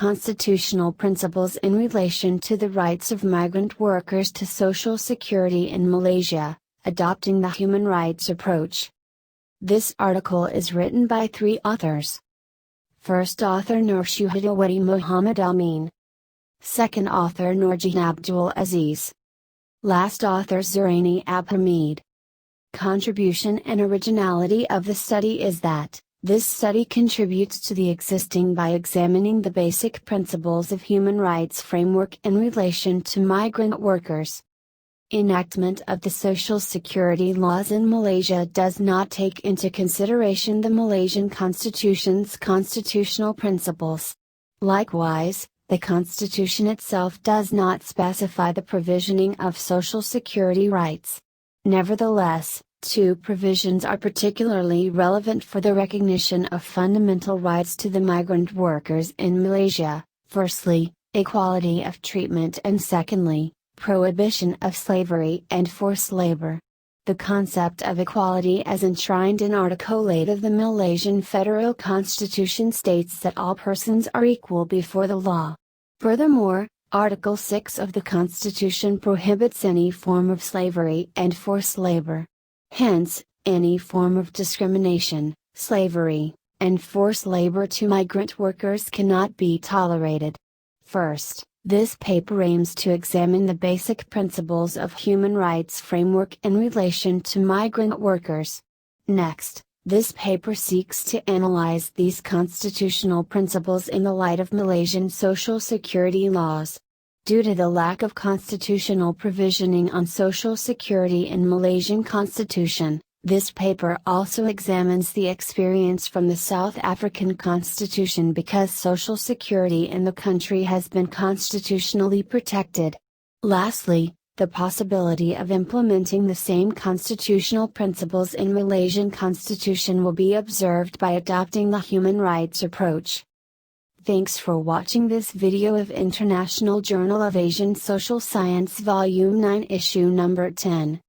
constitutional principles in relation to the rights of migrant workers to Social Security in Malaysia, adopting the human rights approach. This article is written by 3 authors. First author Nursyuhadawati Muhammad Amin. Second author Nurjan Abdul Aziz. Last author Zuraini Abhamid. Contribution and originality of the study is that, this study contributes to the existing by examining the basic principles of human rights framework in relation to migrant workers. Enactment of the Social Security laws in Malaysia does not take into consideration the Malaysian Constitution's constitutional principles. Likewise, the Constitution itself does not specify the provisioning of Social Security rights. Nevertheless, 2 provisions are particularly relevant for the recognition of fundamental rights to the migrant workers in Malaysia: firstly, equality of treatment, and secondly, prohibition of slavery and forced labor. The concept of equality as enshrined in Article 8 of the Malaysian Federal Constitution states that all persons are equal before the law. Furthermore, Article 6 of the Constitution prohibits any form of slavery and forced labor. Hence, any form of discrimination, slavery, and forced labor to migrant workers cannot be tolerated. First, this paper aims to examine the basic principles of human rights framework in relation to migrant workers. Next, this paper seeks to analyze these constitutional principles in the light of Malaysian Social Security laws. Due to the lack of constitutional provisioning on Social Security in Malaysian Constitution, this paper also examines the experience from the South African Constitution because Social Security in the country has been constitutionally protected. Lastly, the possibility of implementing the same constitutional principles in Malaysian Constitution will be observed by adopting the human rights approach. Thanks for watching this video of International Journal of Asian Social Science Volume 9 Issue Number 10.